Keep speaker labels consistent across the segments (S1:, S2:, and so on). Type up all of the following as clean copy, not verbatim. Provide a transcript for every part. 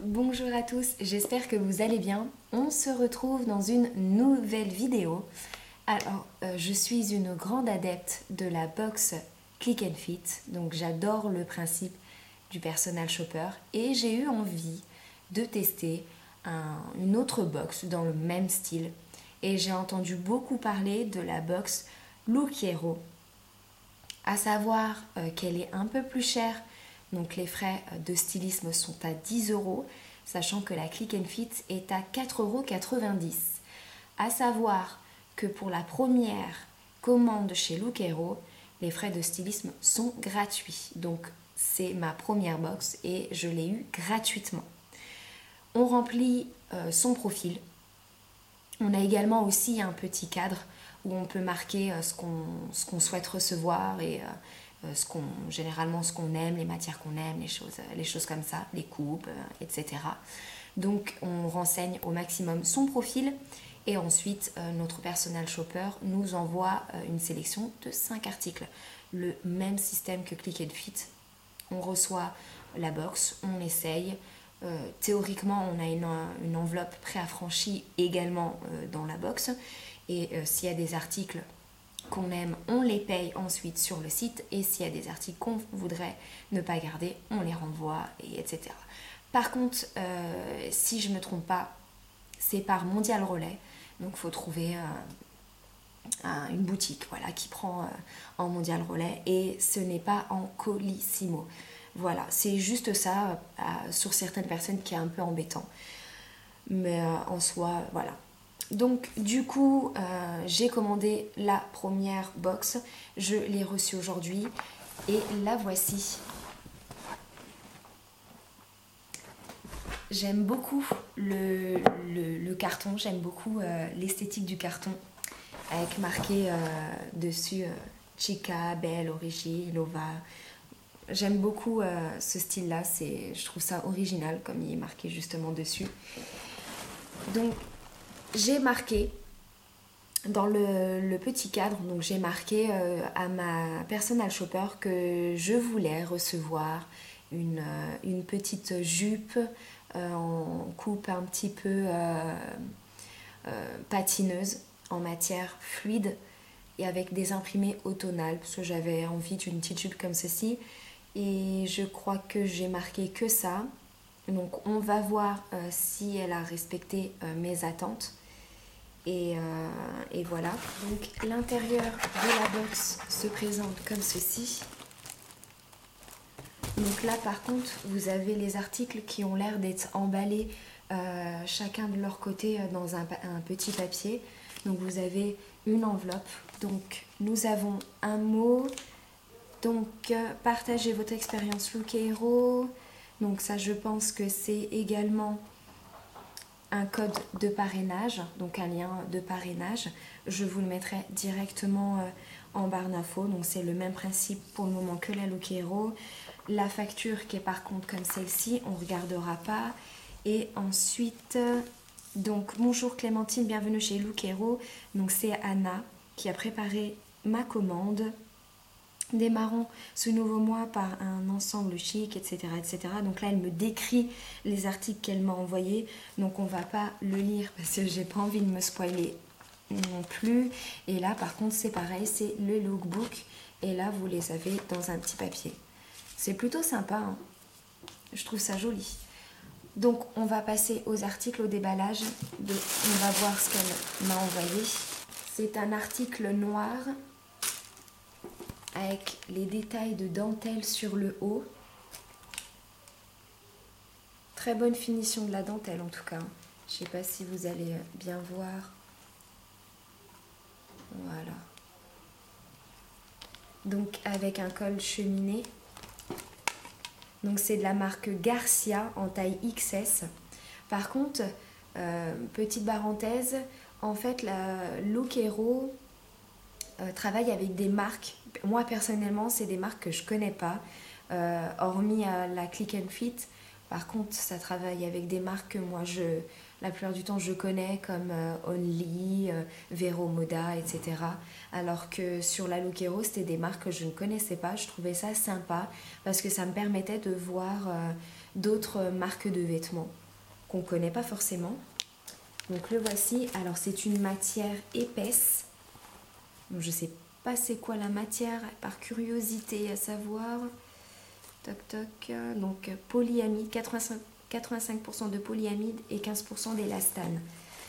S1: Bonjour à tous, j'espère que vous allez bien. On se retrouve dans une nouvelle vidéo. Alors, je suis une grande adepte de la box Click and Fit, donc j'adore le principe du personal shopper et j'ai eu envie de tester une autre box dans le même style. Et j'ai entendu beaucoup parler de la box Look Hero, à savoir qu'elle est un peu plus chère. Donc les frais de stylisme sont à 10 euros, sachant que la Click and Fit est à 4,90 euros. À savoir que pour la première commande chez Look Hero, les frais de stylisme sont gratuits. Donc c'est ma première box et je l'ai eu gratuitement. On remplit son profil. On a également aussi un petit cadre où on peut marquer ce qu'on souhaite recevoir et généralement ce qu'on aime, les matières qu'on aime, les choses comme ça, les coupes, etc. Donc on renseigne au maximum son profil et ensuite notre personal shopper nous envoie une sélection de 5 articles. Le même système que Click and Fit. On reçoit la box, on essaye. Théoriquement, on a une enveloppe préaffranchie également dans la box. Et s'il y a des articles qu'on aime, on les paye ensuite sur le site. Et s'il y a des articles qu'on voudrait ne pas garder, on les renvoie, etc. Par contre, si je ne me trompe pas, c'est par Mondial Relais. Donc il faut trouver une boutique qui prend en Mondial Relais. Et ce n'est pas en Colissimo. Voilà, c'est juste ça sur certaines personnes qui est un peu embêtant. Mais en soi, voilà. Donc du coup, j'ai commandé la première box. Je l'ai reçue aujourd'hui et la voici. J'aime beaucoup le carton, j'aime beaucoup l'esthétique du carton avec marqué dessus Chica, Belle, Origine, Lova. J'aime beaucoup ce style-là, je trouve ça original comme il est marqué justement dessus. Donc j'ai marqué dans le petit cadre, donc j'ai marqué à ma personal shopper que je voulais recevoir une petite jupe en coupe un petit peu patineuse en matière fluide et avec des imprimés automnales parce que j'avais envie d'une petite jupe comme ceci. Et je crois que j'ai marqué que ça. Donc on va voir si elle a respecté mes attentes. Et voilà. Donc l'intérieur de la box se présente comme ceci. Donc là par contre vous avez les articles qui ont l'air d'être emballés chacun de leur côté dans un petit papier. Donc vous avez une enveloppe. Donc nous avons un mot. Donc, partagez votre expérience Look Hero. Donc ça, je pense que c'est également un code de parrainage, donc un lien de parrainage. Je vous le mettrai directement en barre d'infos. Donc c'est le même principe pour le moment que la Look Hero. La facture qui est par contre comme celle-ci, on ne regardera pas. Et ensuite, donc bonjour Clémentine, bienvenue chez Look Hero. Donc c'est Anna qui a préparé ma commande. Démarrons ce nouveau mois par un ensemble chic, etc., etc. Donc là, elle me décrit les articles qu'elle m'a envoyés. Donc on va pas le lire parce que j'ai pas envie de me spoiler non plus. Et là, par contre, c'est pareil, c'est le lookbook. Et là, vous les avez dans un petit papier. C'est plutôt sympa, hein. Je trouve ça joli. Donc on va passer aux articles, au déballage. On va voir ce qu'elle m'a envoyé. C'est un article noir avec les détails de dentelle sur le haut. Très bonne finition de la dentelle en tout cas. Je ne sais pas si vous allez bien voir. Voilà. Donc avec un col cheminé. Donc c'est de la marque Garcia en taille XS. Par contre, petite parenthèse, en fait la Look Hero travaille avec des marques. Moi personnellement, c'est des marques que je connais pas, hormis la Click and Fit. Par contre, ça travaille avec des marques que moi, la plupart du temps, je connais comme Only, Vero Moda, etc. Alors que sur la Look Hero, c'était des marques que je ne connaissais pas. Je trouvais ça sympa parce que ça me permettait de voir d'autres marques de vêtements qu'on ne connaît pas forcément. Donc le voici. Alors c'est une matière épaisse. Donc, je ne sais pas c'est quoi la matière par curiosité à savoir. Toc toc. Donc polyamide, 85% de polyamide et 15% d'élastane.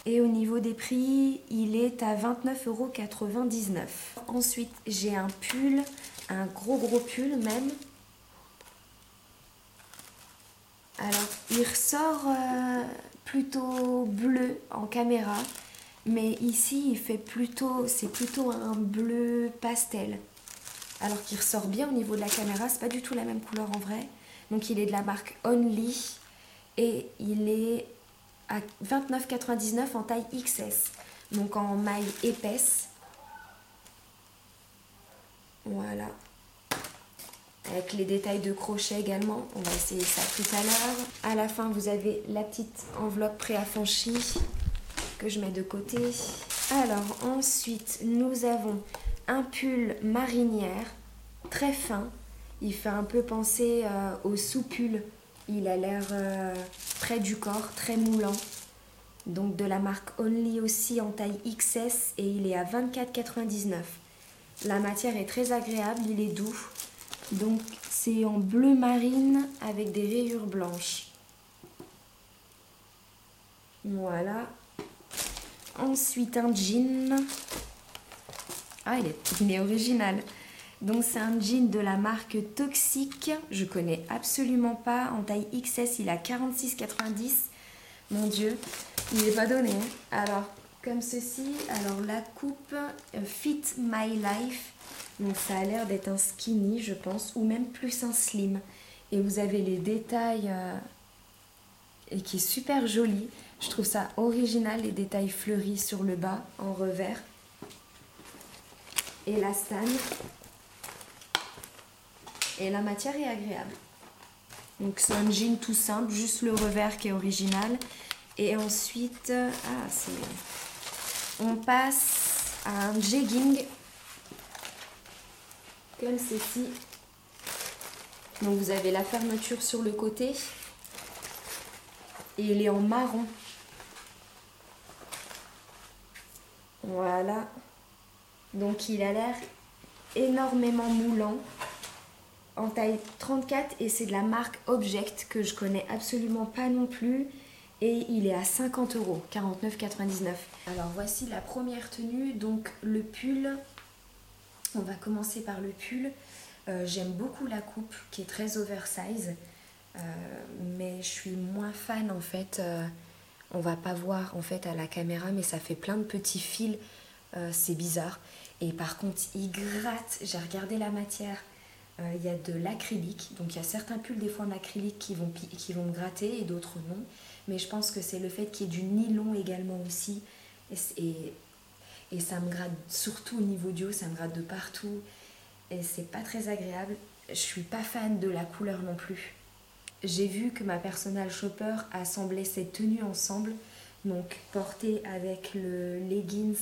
S1: Et au niveau des prix, il est à 29,99 €. Ensuite, j'ai un pull, un gros pull même. Alors, il ressort plutôt bleu en caméra, mais ici, c'est plutôt un bleu pastel. Alors qu'il ressort bien au niveau de la caméra, c'est pas du tout la même couleur en vrai. Donc, il est de la marque Only et il est à 29,99 € en taille XS, donc en maille épaisse. Voilà. Avec les détails de crochet également, on va essayer ça tout à l'heure. À la fin, vous avez la petite enveloppe préaffranchie que je mets de côté. Alors ensuite, nous avons un pull marinière très fin. Il fait un peu penser au sous-pull. Il a l'air près du corps, très moulant. Donc de la marque Only aussi en taille XS et il est à 24,99 €. La matière est très agréable, il est doux. Donc c'est en bleu marine avec des rayures blanches. Voilà. Ensuite un jean. Ah, il est original. Donc c'est un jean de la marque Toxic. Je connais absolument pas. En taille XS, il a 46,90 €. Mon Dieu, il n'est pas donné. Alors, comme ceci. Alors la coupe Fit My Life. Donc ça a l'air d'être un skinny, je pense, ou même plus un slim. Et vous avez les détails et qui est super joli. Je trouve ça original, les détails fleuris sur le bas, en revers. Élastane. Et la matière est agréable. Donc c'est un jean tout simple, juste le revers qui est original. Et ensuite, on passe à un jegging comme ceci. Donc vous avez la fermeture sur le côté et il est en marron. Voilà. Donc il a l'air énormément moulant en taille 34 et c'est de la marque Object que je connais absolument pas non plus et il est à 50 €, 49,99 €. Alors voici la première tenue, donc le pull. On va commencer par le pull. J'aime beaucoup la coupe qui est très oversize, mais je suis moins fan en fait. On va pas voir en fait à la caméra, mais ça fait plein de petits fils. C'est bizarre. Et par contre, il gratte. J'ai regardé la matière. Il y a de l'acrylique. Donc il y a certains pulls des fois en acrylique qui vont gratter et d'autres non. Mais je pense que c'est le fait qu'il y ait du nylon également aussi. Et ça me gratte surtout au niveau du haut, ça me gratte de partout. Et c'est pas très agréable. Je suis pas fan de la couleur non plus. J'ai vu que ma personal shopper assemblait cette tenue ensemble. Donc portée avec le leggings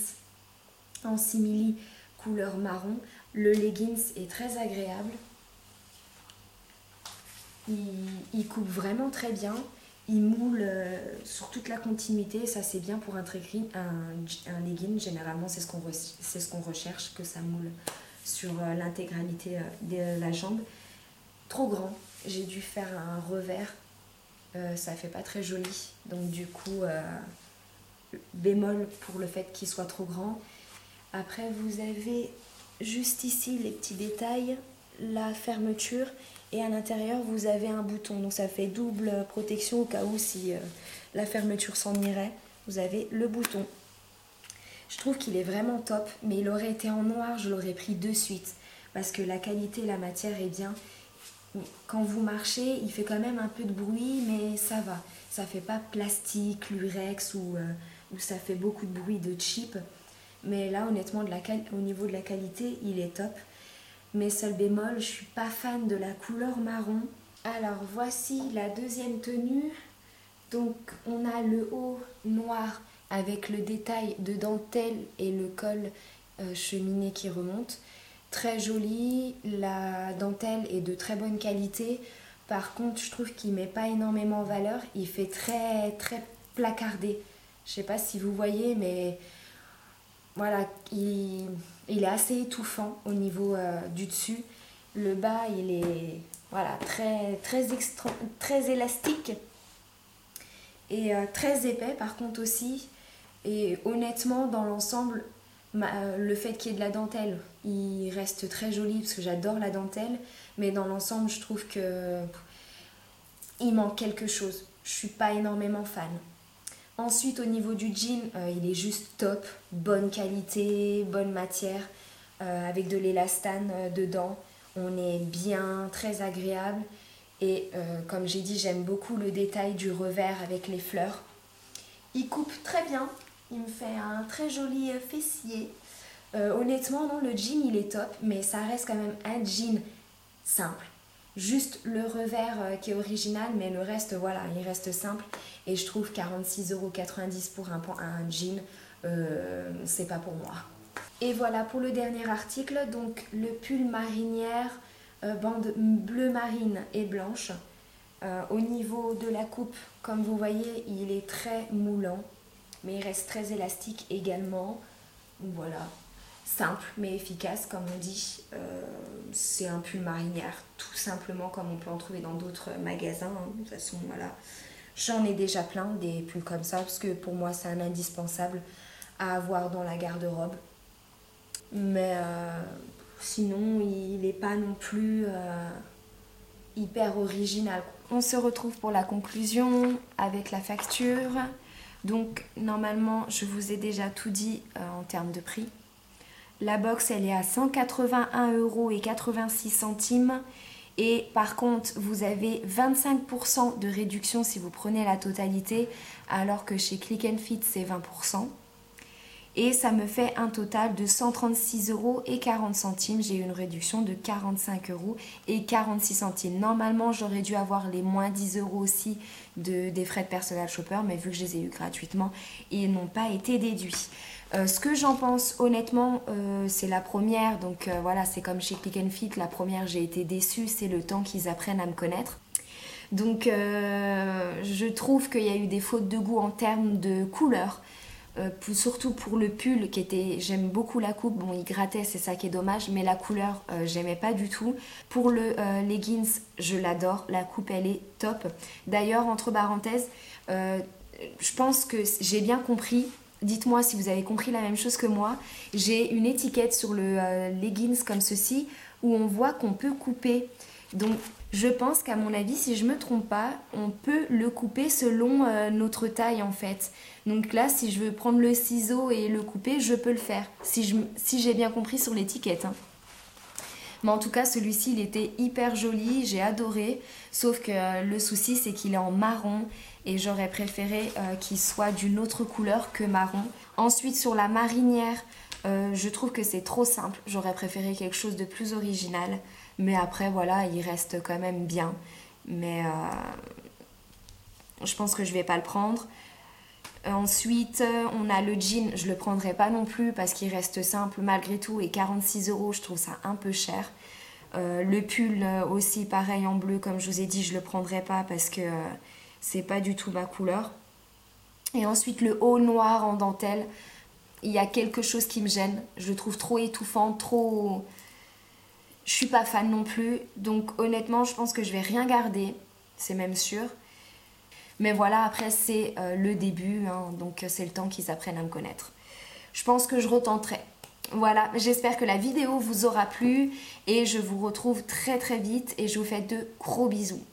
S1: en simili couleur marron. Le leggings est très agréable. Il coupe vraiment très bien. Il moule sur toute la continuité. Ça c'est bien pour un legging. Généralement c'est ce qu'on recherche, que ça moule sur l'intégralité de la jambe. Trop grand. J'ai dû faire un revers. Ça fait pas très joli. Donc du coup, bémol pour le fait qu'il soit trop grand. Après vous avez juste ici les petits détails, la fermeture. Et à l'intérieur, vous avez un bouton. Donc ça fait double protection au cas où si la fermeture s'en irait. Vous avez le bouton. Je trouve qu'il est vraiment top. Mais il aurait été en noir, je l'aurais pris de suite. Parce que la qualité, la matière est bien. Quand vous marchez, il fait quand même un peu de bruit, mais ça va. Ça fait pas plastique, lurex ou ça fait beaucoup de bruit de cheap. Mais là, honnêtement, au niveau de la qualité, il est top. Mais seul bémol, je suis pas fan de la couleur marron. Alors voici la deuxième tenue. Donc on a le haut noir avec le détail de dentelle et le col cheminé qui remonte. Très joli, la dentelle est de très bonne qualité. Par contre, je trouve qu'il met pas énormément en valeur. Il fait très très placardé. Je sais pas si vous voyez, mais voilà, il est assez étouffant au niveau du dessus. Le bas, il est voilà, très élastique et très épais par contre aussi. Et honnêtement, dans l'ensemble, le fait qu'il y ait de la dentelle, il reste très joli parce que j'adore la dentelle. Mais dans l'ensemble, je trouve que il manque quelque chose. Je suis pas énormément fan. Ensuite, au niveau du jean, il est juste top. Bonne qualité, bonne matière, avec de l'élastane dedans. On est bien, très agréable. Et comme j'ai dit, j'aime beaucoup le détail du revers avec les fleurs. Il coupe très bien. Il me fait un très joli fessier. Honnêtement, non, le jean, il est top. Mais ça reste quand même un jean simple. Juste le revers qui est original, mais le reste, voilà, il reste simple. Et je trouve 46,90 € pour un jean, c'est pas pour moi. Et voilà pour le dernier article, donc le pull marinière, bande bleu marine et blanche. Au niveau de la coupe, comme vous voyez, il est très moulant, mais il reste très élastique également. Voilà. Simple mais efficace comme on dit, c'est un pull marinière tout simplement comme on peut en trouver dans d'autres magasins, hein. De toute façon voilà, j'en ai déjà plein des pulls comme ça parce que pour moi c'est un indispensable à avoir dans la garde-robe, mais sinon il n'est pas non plus hyper original. On se retrouve pour la conclusion avec la facture. Donc normalement je vous ai déjà tout dit en termes de prix. La box, elle est à 181,86 € et par contre, vous avez 25% de réduction si vous prenez la totalité, alors que chez Click & Fit, c'est 20%. Et ça me fait un total de 136,40 €. J'ai eu une réduction de 45,46 €. Normalement, j'aurais dû avoir les moins 10 € aussi des frais de personal shopper, mais vu que je les ai eu gratuitement, ils n'ont pas été déduits. Ce que j'en pense honnêtement, c'est la première, donc voilà, c'est comme chez Click & Fit, la première j'ai été déçue, c'est le temps qu'ils apprennent à me connaître. Donc je trouve qu'il y a eu des fautes de goût en termes de couleur, surtout pour le pull qui était, j'aime beaucoup la coupe, bon il grattait, c'est ça qui est dommage, mais la couleur j'aimais pas du tout. Pour le leggings, je l'adore, la coupe elle est top. D'ailleurs entre parenthèses, je pense que j'ai bien compris. Dites-moi si vous avez compris la même chose que moi. J'ai une étiquette sur le leggings comme ceci où on voit qu'on peut couper. Donc je pense qu'à mon avis, si je ne me trompe pas, on peut le couper selon notre taille en fait. Donc là, si je veux prendre le ciseau et le couper, je peux le faire. Si j'ai bien compris sur l'étiquette. Hein. Mais en tout cas, celui-ci, il était hyper joli, j'ai adoré. Sauf que le souci, c'est qu'il est en marron et j'aurais préféré qu'il soit d'une autre couleur que marron. Ensuite, sur la marinière, je trouve que c'est trop simple. J'aurais préféré quelque chose de plus original. Mais après, voilà, il reste quand même bien. Mais je pense que je ne vais pas le prendre. Ensuite, on a le jean, je ne le prendrai pas non plus parce qu'il reste simple malgré tout et 46 €, je trouve ça un peu cher. Le pull aussi, pareil en bleu, comme je vous ai dit, je ne le prendrai pas parce que c'est pas du tout ma couleur. Et ensuite, le haut noir en dentelle, il y a quelque chose qui me gêne. Je le trouve trop étouffant, trop... Je suis pas fan non plus. Donc honnêtement, je pense que je vais rien garder, c'est même sûr. Mais voilà, après c'est le début, hein, donc c'est le temps qu'ils apprennent à me connaître. Je pense que je retenterai. Voilà, j'espère que la vidéo vous aura plu et je vous retrouve très très vite et je vous fais de gros bisous.